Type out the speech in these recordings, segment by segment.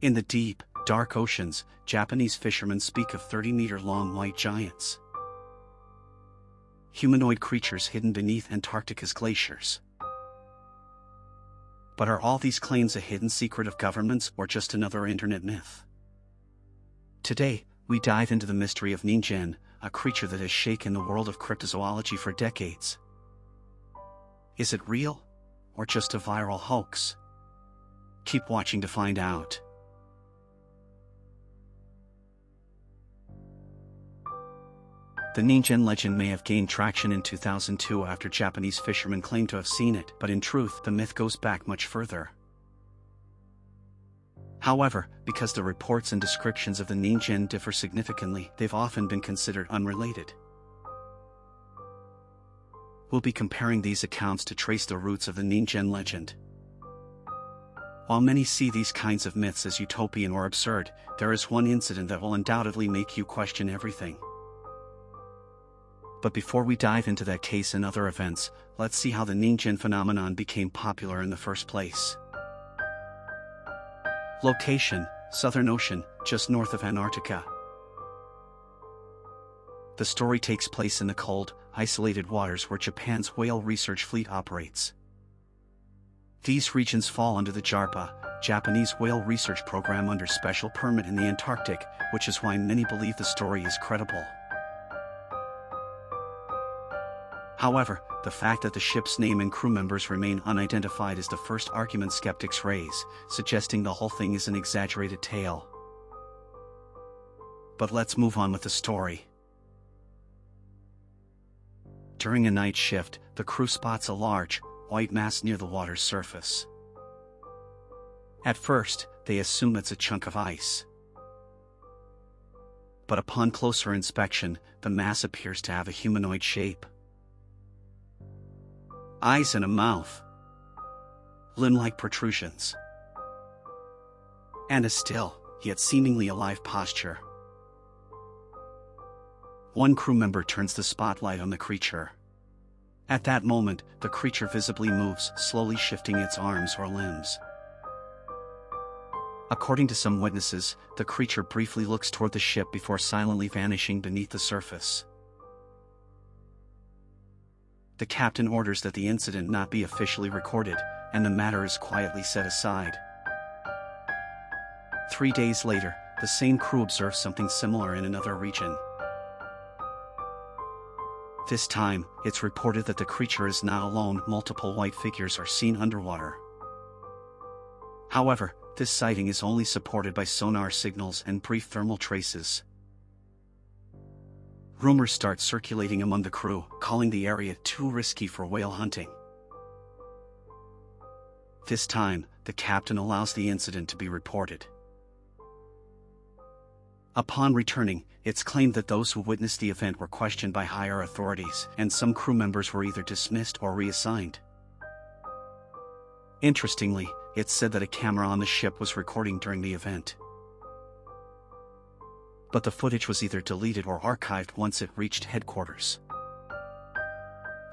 In the deep, dark oceans, Japanese fishermen speak of 30-meter-long white giants. Humanoid creatures hidden beneath Antarctica's glaciers. But are all these claims a hidden secret of governments or just another internet myth? Today, we dive into the mystery of Ningen, a creature that has shaken the world of cryptozoology for decades. Is it real? Or just a viral hoax? Keep watching to find out. The Ningen legend may have gained traction in 2002 after Japanese fishermen claimed to have seen it, but in truth, the myth goes back much further. However, because the reports and descriptions of the Ningen differ significantly, they've often been considered unrelated. We'll be comparing these accounts to trace the roots of the Ningen legend. While many see these kinds of myths as utopian or absurd, there is one incident that will undoubtedly make you question everything. But before we dive into that case and other events, let's see how the Ningen phenomenon became popular in the first place. Location: Southern Ocean, just north of Antarctica. The story takes place in the cold, isolated waters where Japan's whale research fleet operates. These regions fall under the JARPA, Japanese Whale Research Program, under special permit in the Antarctic, which is why many believe the story is credible. However, the fact that the ship's name and crew members remain unidentified is the first argument skeptics raise, suggesting the whole thing is an exaggerated tale. But let's move on with the story. During a night shift, the crew spots a large, white mass near the water's surface. At first, they assume it's a chunk of ice. But upon closer inspection, the mass appears to have a humanoid shape. Eyes and a mouth, limb-like protrusions, and a still, yet seemingly alive posture. One crew member turns the spotlight on the creature. At that moment, the creature visibly moves, slowly shifting its arms or limbs. According to some witnesses, the creature briefly looks toward the ship before silently vanishing beneath the surface. The captain orders that the incident not be officially recorded, and the matter is quietly set aside. 3 days later, the same crew observes something similar in another region. This time, it's reported that the creature is not alone. Multiple white figures are seen underwater. However, this sighting is only supported by sonar signals and brief thermal traces. Rumors start circulating among the crew, calling the area too risky for whale hunting. This time, the captain allows the incident to be reported. Upon returning, it's claimed that those who witnessed the event were questioned by higher authorities, and some crew members were either dismissed or reassigned. Interestingly, it's said that a camera on the ship was recording during the event. But the footage was either deleted or archived once it reached headquarters.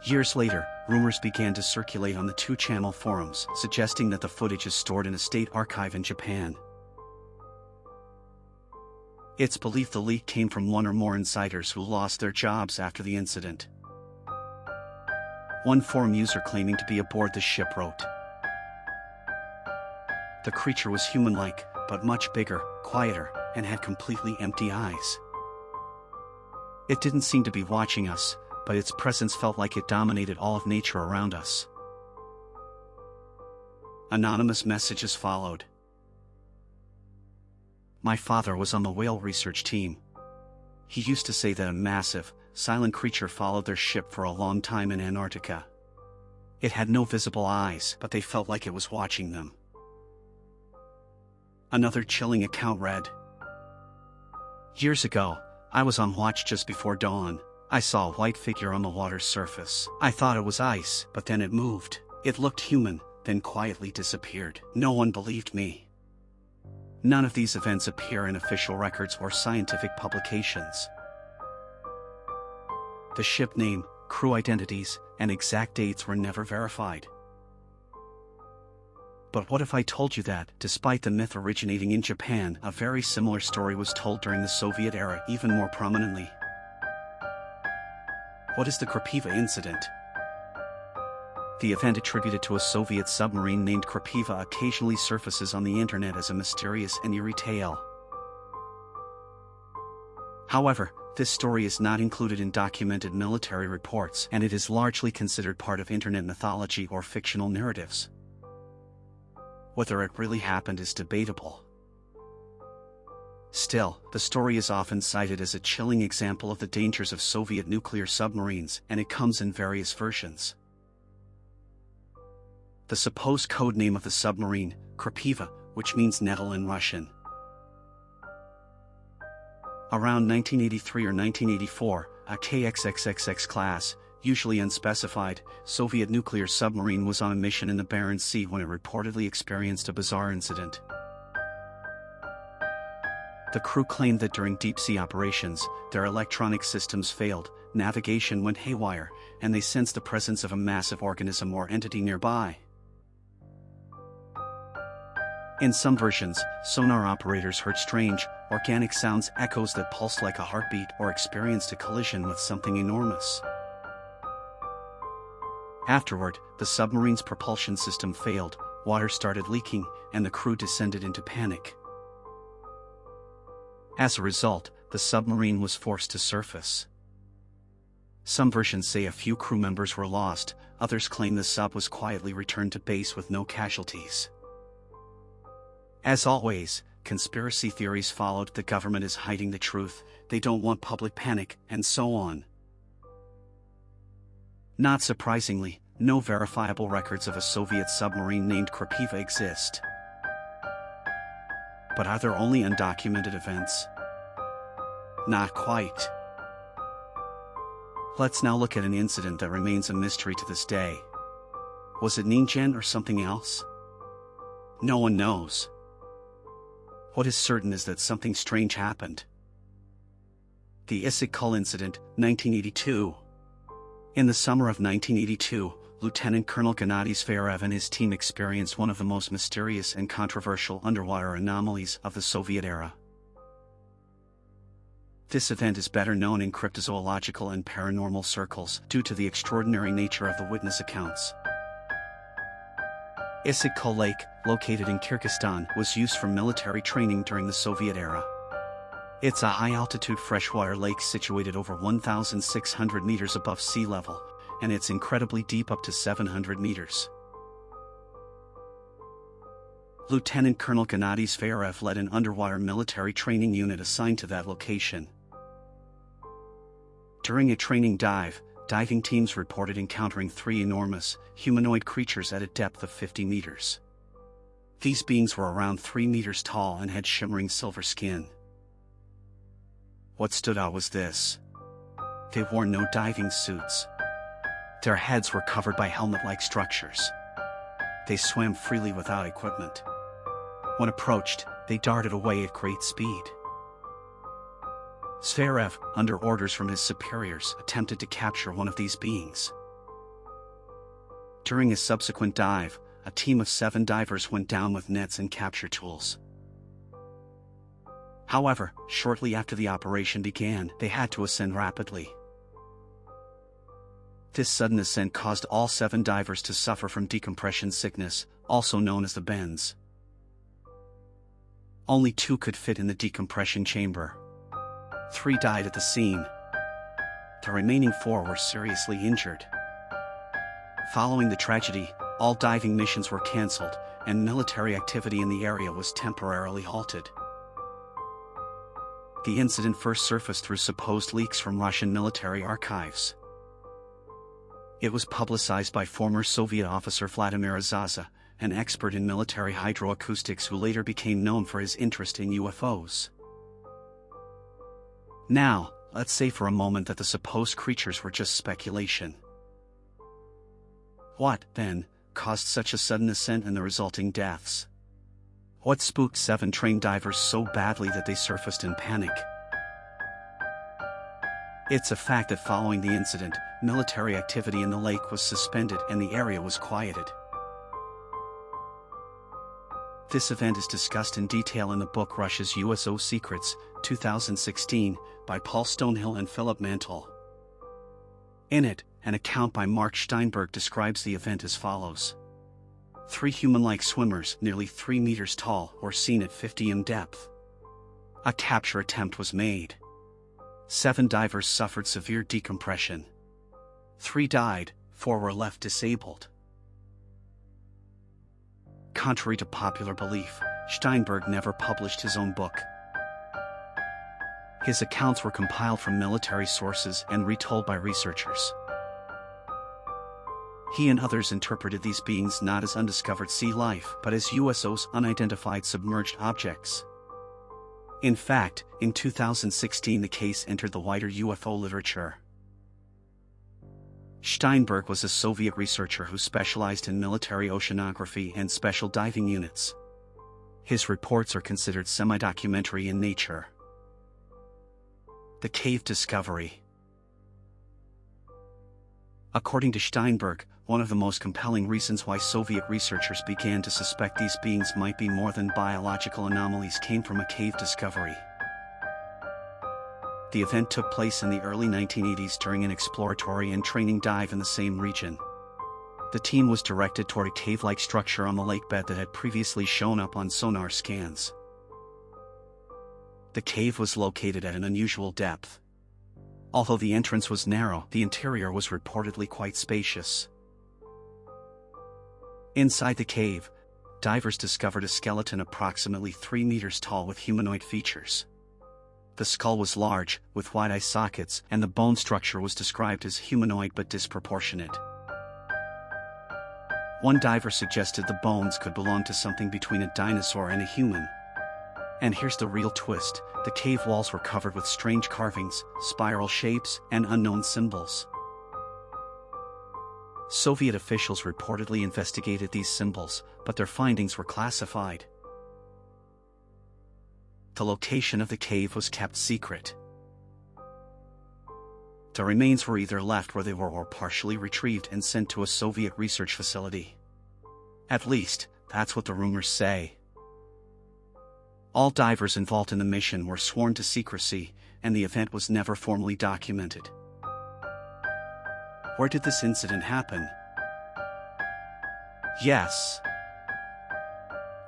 Years later, rumors began to circulate on the 2-channel forums, suggesting that the footage is stored in a state archive in Japan. It's believed the leak came from one or more insiders who lost their jobs after the incident. One forum user claiming to be aboard the ship wrote, "The creature was human-like, but much bigger, quieter, and had completely empty eyes. It didn't seem to be watching us, but its presence felt like it dominated all of nature around us." Anonymous messages followed. "My father was on the whale research team. He used to say that a massive, silent creature followed their ship for a long time in Antarctica. It had no visible eyes, but they felt like it was watching them." Another chilling account read, "Years ago, I was on watch just before dawn. I saw a white figure on the water's surface. I thought it was ice, but then it moved. It looked human, then quietly disappeared. No one believed me." None of these events appear in official records or scientific publications. The ship name, crew identities, and exact dates were never verified. But what if I told you that, despite the myth originating in Japan, a very similar story was told during the Soviet era even more prominently? What is the Krapiva incident? The event attributed to a Soviet submarine named Krapiva occasionally surfaces on the internet as a mysterious and eerie tale. However, this story is not included in documented military reports, and it is largely considered part of internet mythology or fictional narratives. Whether it really happened is debatable. Still, the story is often cited as a chilling example of the dangers of Soviet nuclear submarines, and it comes in various versions. The supposed code name of the submarine, Krapiva, which means nettle in Russian. Around 1983 or 1984, a KXXXX class, usually unspecified, Soviet nuclear submarine was on a mission in the Barents Sea when it reportedly experienced a bizarre incident. The crew claimed that during deep-sea operations, their electronic systems failed, navigation went haywire, and they sensed the presence of a massive organism or entity nearby. In some versions, sonar operators heard strange, organic sounds, echoes that pulsed like a heartbeat, or experienced a collision with something enormous. Afterward, the submarine's propulsion system failed, water started leaking, and the crew descended into panic. As a result, the submarine was forced to surface. Some versions say a few crew members were lost, others claim the sub was quietly returned to base with no casualties. As always, conspiracy theories followed: the government is hiding the truth, they don't want public panic, and so on. Not surprisingly, no verifiable records of a Soviet submarine named Krapiva exist. But are there only undocumented events? Not quite. Let's now look at an incident that remains a mystery to this day. Was it Ningen or something else? No one knows. What is certain is that something strange happened. The Issyk-Kul incident, 1982. In the summer of 1982, Lieutenant Colonel Gennady Zverev and his team experienced one of the most mysterious and controversial underwater anomalies of the Soviet era. This event is better known in cryptozoological and paranormal circles due to the extraordinary nature of the witness accounts. Issyk-Kul Lake, located in Kyrgyzstan, was used for military training during the Soviet era. It's a high-altitude freshwater lake situated over 1,600 meters above sea level, and it's incredibly deep, up to 700 meters. Lieutenant Colonel Gennady Zverev led an underwater military training unit assigned to that location. During a training dive, diving teams reported encountering 3 enormous, humanoid creatures at a depth of 50 meters. These beings were around 3 meters tall and had shimmering silver skin. What stood out was this: they wore no diving suits. Their heads were covered by helmet-like structures. They swam freely without equipment. When approached, they darted away at great speed. Zverev, under orders from his superiors, attempted to capture one of these beings. During a subsequent dive, a team of 7 divers went down with nets and capture tools. However, shortly after the operation began, they had to ascend rapidly. This sudden ascent caused all 7 divers to suffer from decompression sickness, also known as the bends. Only 2 could fit in the decompression chamber. 3 died at the scene. The remaining 4 were seriously injured. Following the tragedy, all diving missions were cancelled, and military activity in the area was temporarily halted. The incident first surfaced through supposed leaks from Russian military archives. It was publicized by former Soviet officer Vladimir Zaza, an expert in military hydroacoustics who later became known for his interest in UFOs. Now, let's say for a moment that the supposed creatures were just speculation. What, then, caused such a sudden ascent and the resulting deaths? What spooked 7 trained divers so badly that they surfaced in panic? It's a fact that following the incident, military activity in the lake was suspended and the area was quieted. This event is discussed in detail in the book Russia's USO Secrets, 2016, by Paul Stonehill and Philip Mantle. In it, an account by Mark Shteynberg describes the event as follows. 3 human-like swimmers, nearly 3 meters tall, were seen at 50 m depth. A capture attempt was made. 7 divers suffered severe decompression. 3 died, 4 were left disabled. Contrary to popular belief, Shteynberg never published his own book. His accounts were compiled from military sources and retold by researchers. He and others interpreted these beings not as undiscovered sea life but as USOs, unidentified submerged objects. In fact, in 2016 the case entered the wider UFO literature. Shteynberg was a Soviet researcher who specialized in military oceanography and special diving units. His reports are considered semi-documentary in nature. The cave discovery. According to Shteynberg, one of the most compelling reasons why Soviet researchers began to suspect these beings might be more than biological anomalies came from a cave discovery. The event took place in the early 1980s during an exploratory and training dive in the same region. The team was directed toward a cave-like structure on the lakebed that had previously shown up on sonar scans. The cave was located at an unusual depth. Although the entrance was narrow, the interior was reportedly quite spacious. Inside the cave, divers discovered a skeleton approximately 3 meters tall with humanoid features. The skull was large, with wide eye sockets, and the bone structure was described as humanoid but disproportionate. One diver suggested the bones could belong to something between a dinosaur and a human. And here's the real twist: the cave walls were covered with strange carvings, spiral shapes, and unknown symbols. Soviet officials reportedly investigated these symbols, but their findings were classified. The location of the cave was kept secret. The remains were either left where they were or partially retrieved and sent to a Soviet research facility. At least, that's what the rumors say. All divers involved in the mission were sworn to secrecy, and the event was never formally documented. Where did this incident happen? Yes.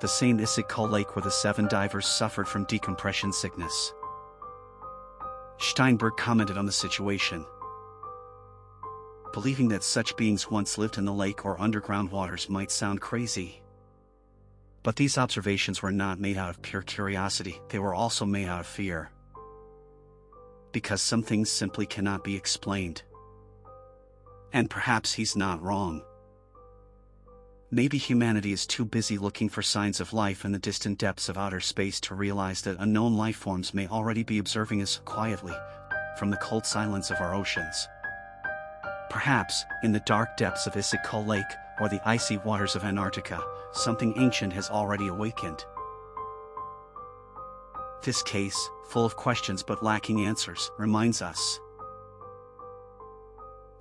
The same Issyk-Kul Lake where the 7 divers suffered from decompression sickness. Shteynberg commented on the situation. Believing that such beings once lived in the lake or underground waters might sound crazy. But these observations were not made out of pure curiosity, they were also made out of fear. Because some things simply cannot be explained. And perhaps he's not wrong. Maybe humanity is too busy looking for signs of life in the distant depths of outer space to realize that unknown life forms may already be observing us quietly, from the cold silence of our oceans. Perhaps, in the dark depths of Issyk-Kul Lake, or the icy waters of Antarctica, something ancient has already awakened. This case, full of questions but lacking answers, reminds us.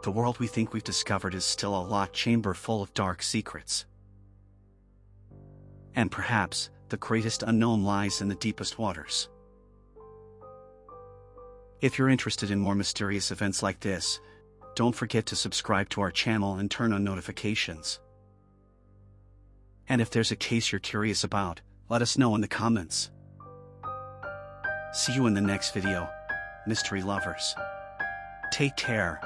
The world we think we've discovered is still a locked chamber full of dark secrets. And perhaps, the greatest unknown lies in the deepest waters. If you're interested in more mysterious events like this, don't forget to subscribe to our channel and turn on notifications. And if there's a case you're curious about, let us know in the comments. See you in the next video, mystery lovers. Take care.